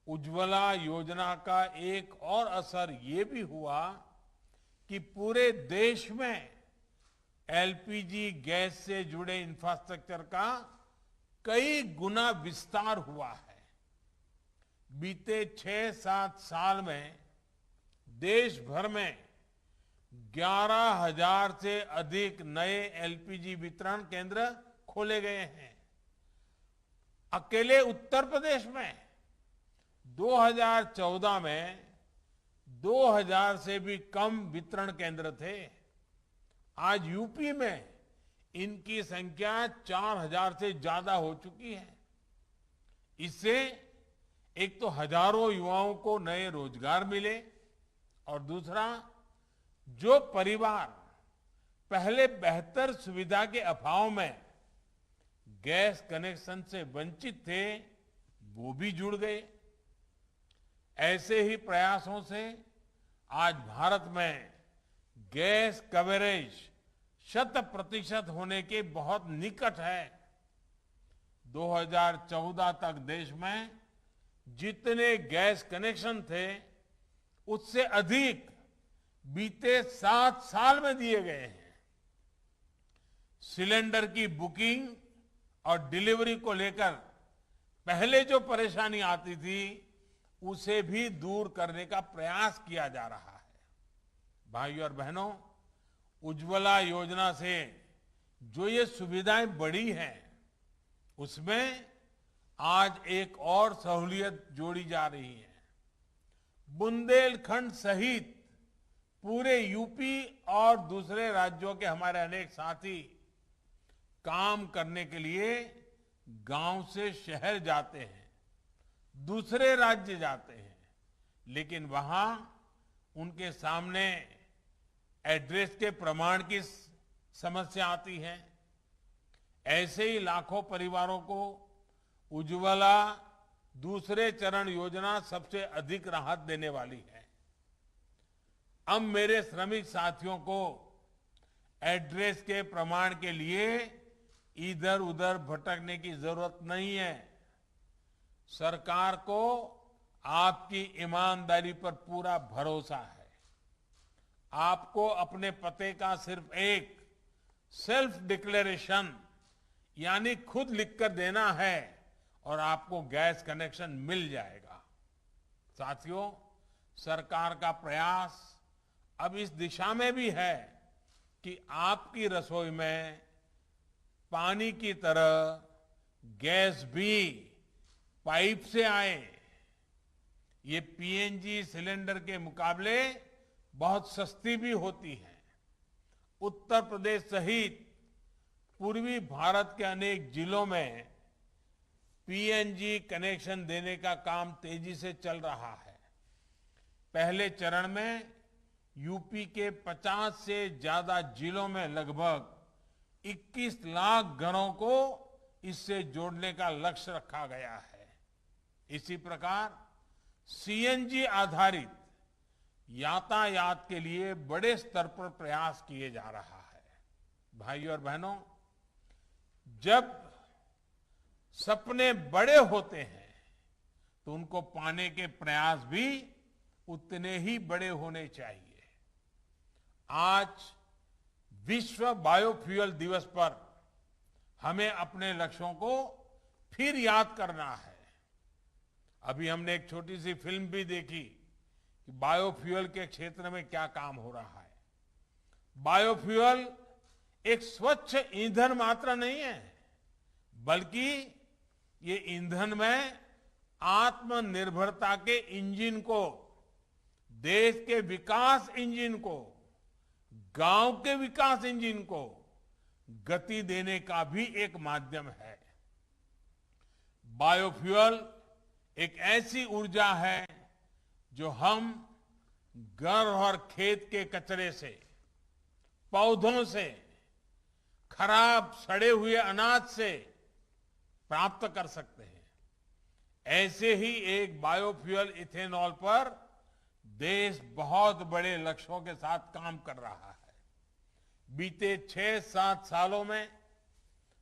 उज्ज्वला योजना का एक और असर ये भी हुआ कि पूरे देश में एलपीजी गैस से जुड़े इंफ्रास्ट्रक्चर का कई गुना विस्तार हुआ है। बीते 6-7 साल में देश भर में 11,000 से अधिक नए एलपीजी वितरण केंद्र खोले गए हैं। अकेले उत्तर प्रदेश में 2014 में 2,000 से भी कम वितरण केंद्र थे। आज यूपी में इनकी संख्या 4,000 से ज्यादा हो चुकी है। इससे एक तो हजारों युवाओं को नए रोजगार मिले और दूसरा, जो परिवार पहले बेहतर सुविधा के अभाव में गैस कनेक्शन से वंचित थे, वो भी जुड़ गए। ऐसे ही प्रयासों से आज भारत में गैस कवरेज 100% होने के बहुत निकट है। 2014 तक देश में जितने गैस कनेक्शन थे, उससे अधिक बीते 7 साल में दिए गए हैं। सिलेंडर की बुकिंग और डिलीवरी को लेकर पहले जो परेशानी आती थी, उसे भी दूर करने का प्रयास किया जा रहा है। भाइयों और बहनों, उज्ज्वला योजना से जो ये सुविधाएं बढ़ी हैं, उसमें आज एक और सहूलियत जोड़ी जा रही है। बुंदेलखंड सहित पूरे यूपी और दूसरे राज्यों के हमारे अनेक साथी काम करने के लिए गांव से शहर जाते हैं, दूसरे राज्य जाते हैं, लेकिन वहां उनके सामने एड्रेस के प्रमाण की समस्या आती है। ऐसे ही लाखों परिवारों को उज्ज्वला दूसरे चरण योजना सबसे अधिक राहत देने वाली है। अब मेरे श्रमिक साथियों को एड्रेस के प्रमाण के लिए इधर उधर भटकने की जरूरत नहीं है। सरकार को आपकी ईमानदारी पर पूरा भरोसा है। आपको अपने पते का सिर्फ एक सेल्फ डिक्लेरेशन यानी खुद लिखकर देना है और आपको गैस कनेक्शन मिल जाएगा। साथियों, सरकार का प्रयास अब इस दिशा में भी है कि आपकी रसोई में पानी की तरह गैस भी पाइप से आए। ये पीएनजी सिलेंडर के मुकाबले बहुत सस्ती भी होती है। उत्तर प्रदेश सहित पूर्वी भारत के अनेक जिलों में पीएनजी कनेक्शन देने का काम तेजी से चल रहा है। पहले चरण में यूपी के 50 से ज्यादा जिलों में लगभग 21 लाख घरों को इससे जोड़ने का लक्ष्य रखा गया है। इसी प्रकार सीएनजी आधारित यातायात के लिए बड़े स्तर पर प्रयास किए जा रहा है। भाइयों और बहनों, जब सपने बड़े होते हैं तो उनको पाने के प्रयास भी उतने ही बड़े होने चाहिए। आज विश्व बायोफ्यूल दिवस पर हमें अपने लक्ष्यों को फिर याद करना है। अभी हमने एक छोटी सी फिल्म भी देखी कि बायोफ्यूल के क्षेत्र में क्या काम हो रहा है। बायोफ्यूल एक स्वच्छ ईंधन मात्र नहीं है, बल्कि ये ईंधन में आत्मनिर्भरता के इंजन को, देश के विकास इंजन को, गांव के विकास इंजन को गति देने का भी एक माध्यम है। बायोफ्यूल एक ऐसी ऊर्जा है जो हम घर और खेत के कचरे से, पौधों से, खराब सड़े हुए अनाज से प्राप्त कर सकते हैं। ऐसे ही एक बायोफ्यूल इथेनॉल पर देश बहुत बड़े लक्ष्यों के साथ काम कर रहा है। बीते 6-7 सालों में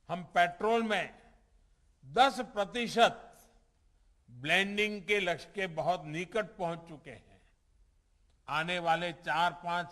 हम पेट्रोल में 10% ब्लेंडिंग के लक्ष्य के बहुत निकट पहुंच चुके हैं। आने वाले 4-5